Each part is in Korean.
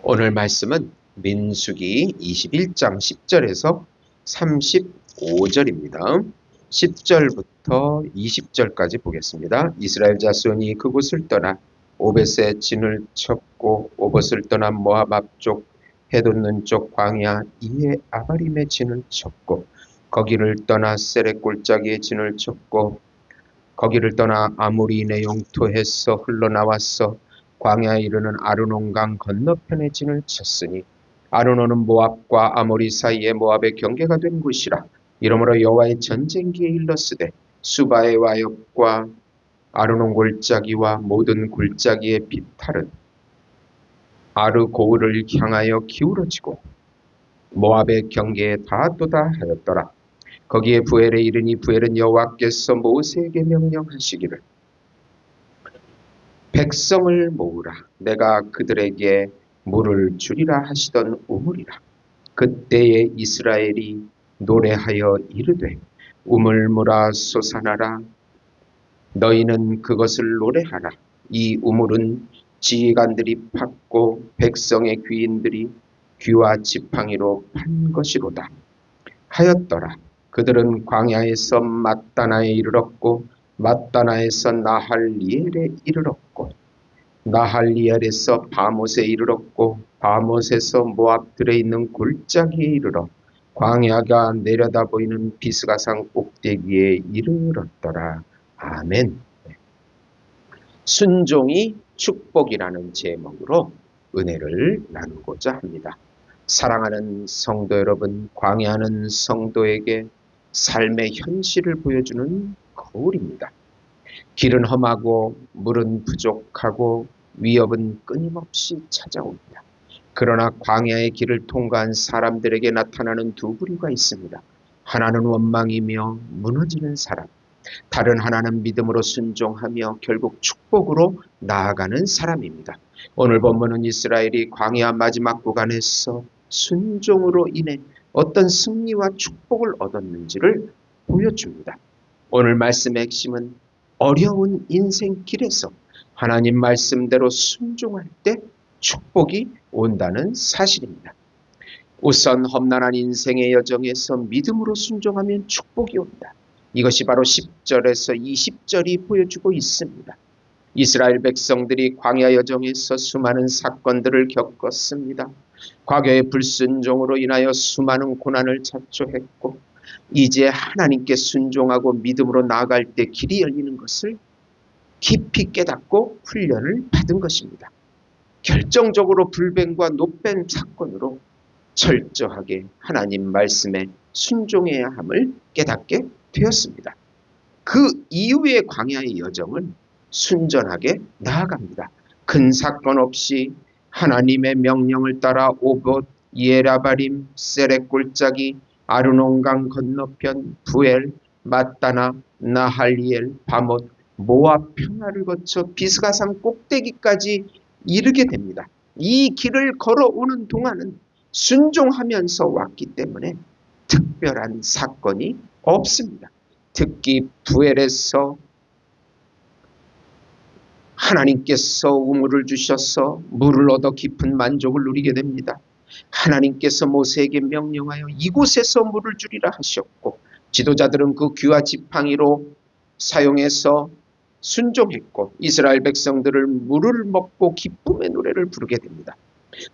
오늘 말씀은 민수기 21장 10절에서 35절입니다. 10절부터 20절까지 보겠습니다. 이스라엘 자손이 그곳을 떠나 오벳에 진을 쳤고 오벳을 떠나 모압 앞쪽 해돋는 쪽 광야 이에 아바림에 진을 쳤고 거기를 떠나 세렛 골짜기에 진을 쳤고 거기를 떠나 아모리네 영토에서 흘러나와서 광야에 이르는 아르논강 건너편에 진을 쳤으니 아르논은 모압과 아모리 사이에 모압의 경계가 된 곳이라. 이러므로 여호와의 전쟁기에 일렀으되 수바의 와역과 아르논 골짜기와 모든 골짜기의 비탈은 아르고울을 향하여 기울어지고 모압의 경계에 닿았도다 하였더라. 거기에 부엘에 이르니 부엘은 여호와께서 모세에게 명령하시기를 백성을 모으라. 내가 그들에게 물을 주리라 하시던 우물이라. 그때에 이스라엘이 노래하여 이르되 우물물아 솟아나라. 너희는 그것을 노래하라. 이 우물은 지휘관들이 팠고 백성의 귀인들이 귀와 지팡이로 판 것이로다 하였더라. 그들은 광야에서 맛다나에 이르렀고 맛다나에서 나할리엘에 이르렀고 나할리엘에서 바못에 이르렀고 바못에서 모압들에 있는 골짜기에 이르러 광야가 내려다 보이는 비스가산 꼭대기에 이르렀더라. 아멘. 순종이 축복이라는 제목으로 은혜를 나누고자 합니다. 사랑하는 성도 여러분, 광야는 성도에게 삶의 현실을 보여주는 거울입니다. 길은 험하고 물은 부족하고 위협은 끊임없이 찾아옵니다. 그러나 광야의 길을 통과한 사람들에게 나타나는 두 부류가 있습니다. 하나는 원망이며 무너지는 사람, 다른 하나는 믿음으로 순종하며 결국 축복으로 나아가는 사람입니다. 오늘 본문은 이스라엘이 광야 마지막 구간에서 순종으로 인해 어떤 승리와 축복을 얻었는지를 보여줍니다. 오늘 말씀의 핵심은 어려운 인생 길에서 하나님 말씀대로 순종할 때 축복이 온다는 사실입니다. 우선 험난한 인생의 여정에서 믿음으로 순종하면 축복이 온다. 이것이 바로 10절에서 20절이 보여주고 있습니다. 이스라엘 백성들이 광야 여정에서 수많은 사건들을 겪었습니다. 과거의 불순종으로 인하여 수많은 고난을 자초했고 이제 하나님께 순종하고 믿음으로 나아갈 때 길이 열리는 것을 깊이 깨닫고 훈련을 받은 것입니다. 결정적으로 불변과 노변 사건으로 철저하게 하나님 말씀에 순종해야 함을 깨닫게 되었습니다. 그 이후의 광야의 여정은 순전하게 나아갑니다. 큰 사건 없이 하나님의 명령을 따라 오봇, 예라바림, 세렛 골짜기, 아르논강 건너편, 부엘, 맛다나, 나할리엘, 바못, 모압 평야를 거쳐 비스가산 꼭대기까지 이르게 됩니다. 이 길을 걸어오는 동안은 순종하면서 왔기 때문에 특별한 사건이 없습니다. 특히 부엘에서 하나님께서 우물을 주셔서 물을 얻어 깊은 만족을 누리게 됩니다. 하나님께서 모세에게 명령하여 이곳에서 물을 주리라 하셨고 지도자들은 그 귀와 지팡이로 사용해서 순종했고 이스라엘 백성들을 물을 먹고 기쁨의 노래를 부르게 됩니다.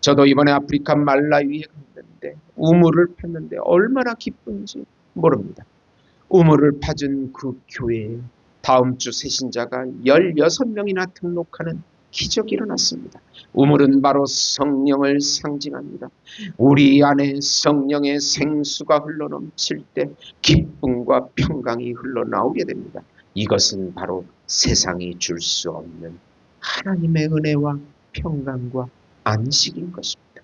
저도 이번에 아프리카 말라위에 갔는데 우물을 팠는데 얼마나 기쁜지 모릅니다. 우물을 파준 그 교회에 다음 주 새신자가 16명이나 등록하는 기적이 일어났습니다. 우물은 바로 성령을 상징합니다. 우리 안에 성령의 생수가 흘러넘칠 때 기쁨과 평강이 흘러나오게 됩니다. 이것은 바로 세상이 줄 수 없는 하나님의 은혜와 평강과 안식인 것입니다.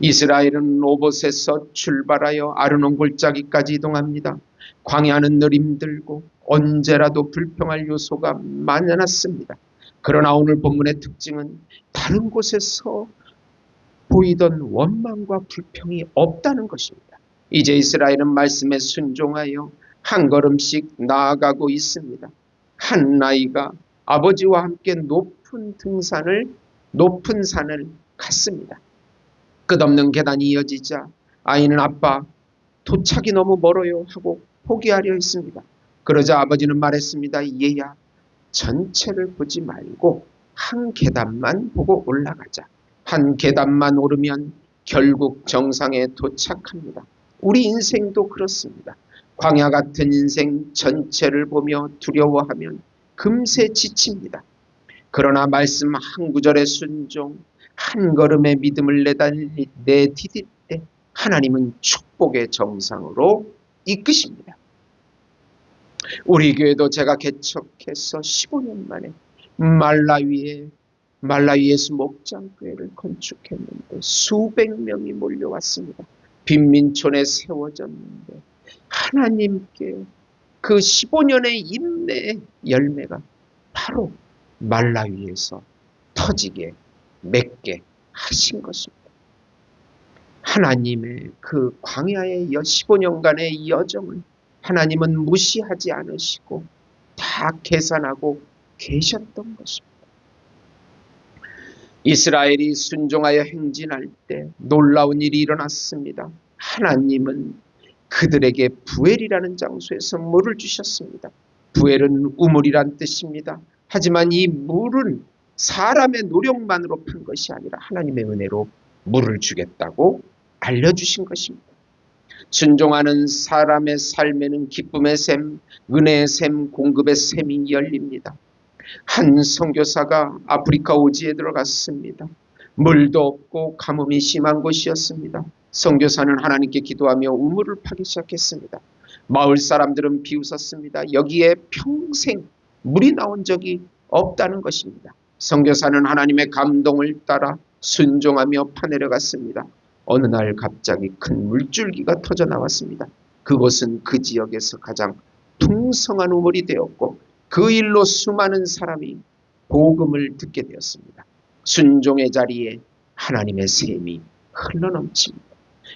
이스라엘은 오봇에서 출발하여 아르논 골짜기까지 이동합니다. 광야는 늘 힘들고 언제라도 불평할 요소가 많았습니다. 그러나 오늘 본문의 특징은 다른 곳에서 보이던 원망과 불평이 없다는 것입니다. 이제 이스라엘은 말씀에 순종하여 한 걸음씩 나아가고 있습니다. 한 나이가 아버지와 함께 높은 산을 갔습니다. 끝없는 계단이 이어지자 아이는 아빠, 도착이 너무 멀어요 하고 포기하려 했습니다. 그러자 아버지는 말했습니다. 얘야, 전체를 보지 말고 한 계단만 보고 올라가자. 한 계단만 오르면 결국 정상에 도착합니다. 우리 인생도 그렇습니다. 광야 같은 인생 전체를 보며 두려워하면 금세 지칩니다. 그러나 말씀 한 구절의 순종, 한 걸음의 믿음을 내디딜 때 하나님은 축복의 정상으로 이끄십니다. 우리 교회도 제가 개척해서 15년 만에 말라위 예수 목장교회를 건축했는데 수백 명이 몰려왔습니다. 빈민촌에 세워졌는데 하나님께 그 15년의 인내의 열매가 바로 말라위에서 터지게 맺게 하신 것입니다. 하나님의 그 광야의 15년간의 여정을 하나님은 무시하지 않으시고 다 계산하고 계셨던 것입니다. 이스라엘이 순종하여 행진할 때 놀라운 일이 일어났습니다. 하나님은 그들에게 부엘이라는 장소에서 물을 주셨습니다. 부엘은 우물이란 뜻입니다. 하지만 이 물은 사람의 노력만으로 판 것이 아니라 하나님의 은혜로 물을 주겠다고 알려주신 것입니다. 순종하는 사람의 삶에는 기쁨의 샘, 은혜의 샘, 공급의 샘이 열립니다. 한 선교사가 아프리카 오지에 들어갔습니다. 물도 없고 가뭄이 심한 곳이었습니다. 선교사는 하나님께 기도하며 우물을 파기 시작했습니다. 마을 사람들은 비웃었습니다. 여기에 평생 물이 나온 적이 없다는 것입니다. 선교사는 하나님의 감동을 따라 순종하며 파내려갔습니다. 어느 날 갑자기 큰 물줄기가 터져 나왔습니다. 그곳은 그 지역에서 가장 풍성한 우물이 되었고 그 일로 수많은 사람이 복음을 듣게 되었습니다. 순종의 자리에 하나님의 샘이 흘러넘칩니다.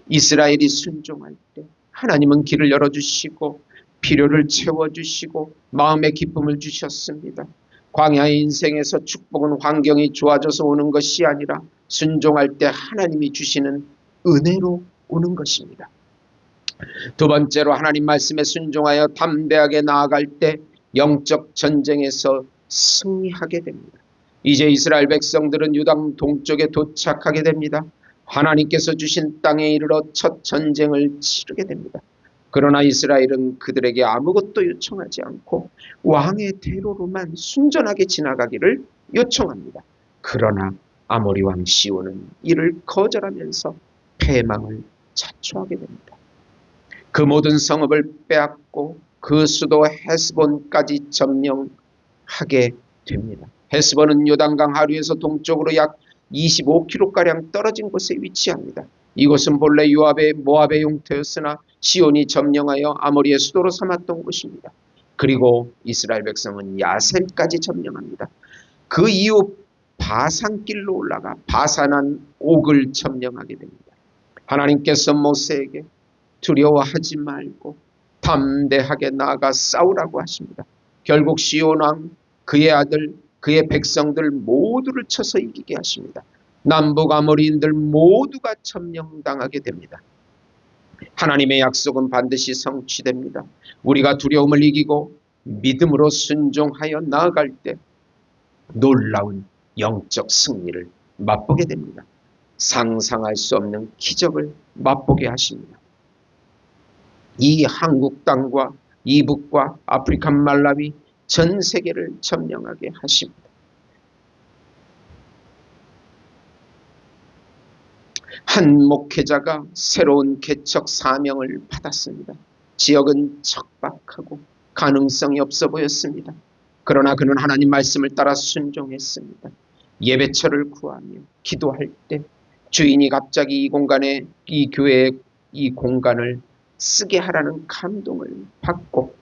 이스라엘이 순종할 때 하나님은 길을 열어주시고 필요를 채워주시고 마음의 기쁨을 주셨습니다. 광야의 인생에서 축복은 환경이 좋아져서 오는 것이 아니라 순종할 때 하나님이 주시는 은혜로 오는 것입니다. 두 번째로 하나님 말씀에 순종하여 담대하게 나아갈 때 영적 전쟁에서 승리하게 됩니다. 이제 이스라엘 백성들은 유당 동쪽에 도착하게 됩니다. 하나님께서 주신 땅에 이르러 첫 전쟁을 치르게 됩니다. 그러나 이스라엘은 그들에게 아무것도 요청하지 않고 왕의 대로로만 순전하게 지나가기를 요청합니다. 그러나 아모리 왕 시온은 이를 거절하면서 패망을 자초하게 됩니다. 그 모든 성읍을 빼앗고 그 수도 헤스본까지 점령하게 됩니다. 헤스본은 요단강 하류에서 동쪽으로 약 25km가량 떨어진 곳에 위치합니다. 이곳은 본래 모압의 용토였으나 시온이 점령하여 아모리의 수도로 삼았던 곳입니다. 그리고 이스라엘 백성은 야셀까지 점령합니다. 그 이후 바산길로 올라가 바산한 옥을 점령하게 됩니다. 하나님께서 모세에게 두려워하지 말고 담대하게 나아가 싸우라고 하십니다. 결국 시온 왕, 그의 아들, 그의 백성들 모두를 쳐서 이기게 하십니다. 남북 아모리인들 모두가 점령당하게 됩니다. 하나님의 약속은 반드시 성취됩니다. 우리가 두려움을 이기고 믿음으로 순종하여 나아갈 때 놀라운 영적 승리를 맛보게 됩니다. 상상할 수 없는 기적을 맛보게 하십니다. 이 한국 땅과 이북과 아프리카 말라위 전 세계를 점령하게 하십니다. 한 목회자가 새로운 개척 사명을 받았습니다. 지역은 척박하고 가능성이 없어 보였습니다. 그러나 그는 하나님 말씀을 따라 순종했습니다. 예배처를 구하며 기도할 때 주인이 갑자기 이 교회의 이 공간을 쓰게 하라는 감동을 받고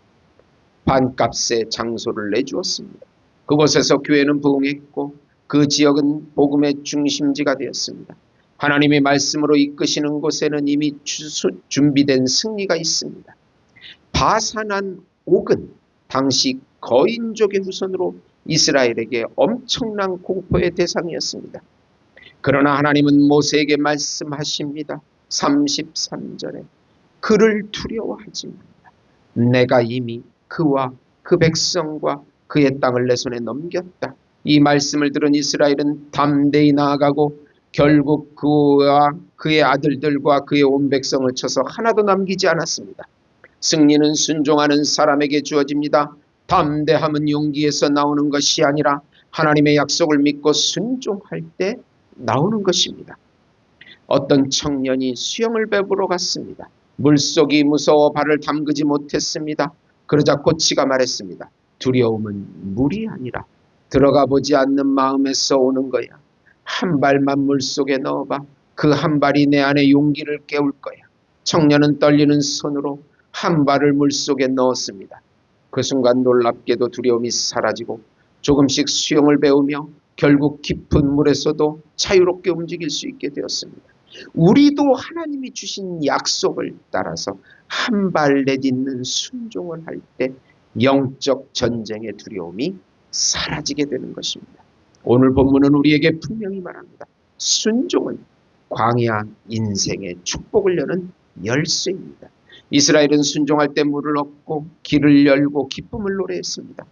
반값의 장소를 내주었습니다. 그곳에서 교회는 부흥했고 그 지역은 복음의 중심지가 되었습니다. 하나님의 말씀으로 이끄시는 곳에는 이미 준비된 승리가 있습니다. 바산한 옥은 당시 거인족의 후손으로 이스라엘에게 엄청난 공포의 대상이었습니다. 그러나 하나님은 모세에게 말씀하십니다. 33절에 그를 두려워하지 말라. 내가 이미 그와 그 백성과 그의 땅을 내 손에 넘겼다. 이 말씀을 들은 이스라엘은 담대히 나아가고 결국 그와 그의 아들들과 그의 온 백성을 쳐서 하나도 남기지 않았습니다. 승리는 순종하는 사람에게 주어집니다. 담대함은 용기에서 나오는 것이 아니라 하나님의 약속을 믿고 순종할 때 나오는 것입니다. 어떤 청년이 수영을 배우러 갔습니다. 물속이 무서워 발을 담그지 못했습니다. 그러자 코치가 말했습니다. 두려움은 물이 아니라 들어가 보지 않는 마음에서 오는 거야. 한 발만 물속에 넣어봐. 그 한 발이 내 안에 용기를 깨울 거야. 청년은 떨리는 손으로 한 발을 물속에 넣었습니다. 그 순간 놀랍게도 두려움이 사라지고 조금씩 수영을 배우며 결국 깊은 물에서도 자유롭게 움직일 수 있게 되었습니다. 우리도 하나님이 주신 약속을 따라서 한 발 내딛는 순종을 할 때 영적 전쟁의 두려움이 사라지게 되는 것입니다. 오늘 본문은 우리에게 분명히 말합니다. 순종은 광야 인생의 축복을 여는 열쇠입니다. 이스라엘은 순종할 때 물을 얻고 길을 열고 기쁨을 노래했습니다.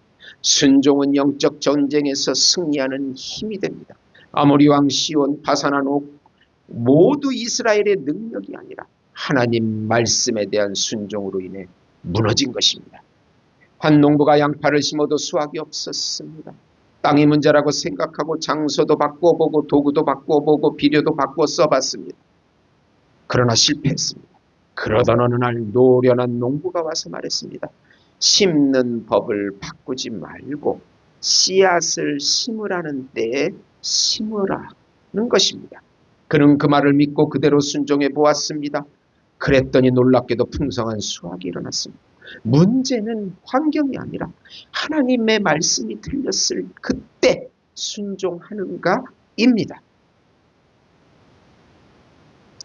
순종은 영적 전쟁에서 승리하는 힘이 됩니다. 아모리 왕 시온, 바산한 옥 모두 이스라엘의 능력이 아니라 하나님 말씀에 대한 순종으로 인해 무너진 것입니다. 한 농부가 양파를 심어도 수확이 없었습니다. 땅이 문제라고 생각하고 장소도 바꿔보고 도구도 바꿔보고 비료도 바꿔 써봤습니다. 그러나 실패했습니다. 그러던 어느 날 노련한 농부가 와서 말했습니다. 심는 법을 바꾸지 말고 씨앗을 심으라는 때에 심으라는 것입니다. 그는 그 말을 믿고 그대로 순종해 보았습니다. 그랬더니 놀랍게도 풍성한 수확이 일어났습니다. 문제는 환경이 아니라 하나님의 말씀이 들렸을 그때 순종하는가입니다.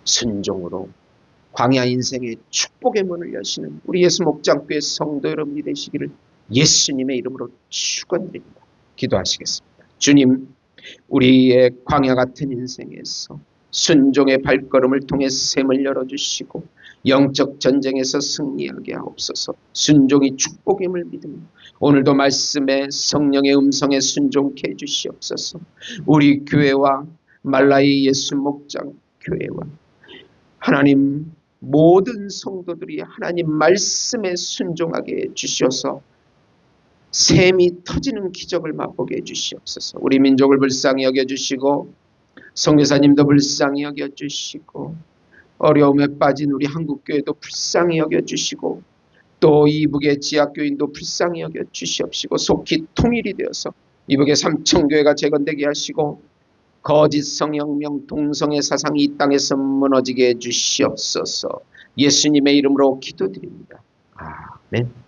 순종으로 광야 인생의 축복의 문을 여시는 우리 예수 목장교회 성도 여러분이 되시기를 예수님의 이름으로 축원드립니다. 기도하시겠습니다. 주님, 우리의 광야 같은 인생에서 순종의 발걸음을 통해 샘을 열어주시고 영적 전쟁에서 승리하게 하옵소서. 순종이 축복임을 믿으며 오늘도 말씀에 성령의 음성에 순종케 해주시옵소서. 우리 교회와 말라이 예수 목장 교회와 하나님 모든 성도들이 하나님 말씀에 순종하게 해주셔서 샘이 터지는 기적을 맛보게 해주시옵소서. 우리 민족을 불쌍히 여겨주시고 성교사님도 불쌍히 여겨주시고 어려움에 빠진 우리 한국교회도 불쌍히 여겨주시고 또 이북의 지하교인도 불쌍히 여겨주시옵시고 속히 통일이 되어서 이북의 삼천교회가 재건되게 하시고 거짓 성혁명 동성애 사상이 이 땅에서 무너지게 해주시옵소서. 예수님의 이름으로 기도드립니다. 아멘.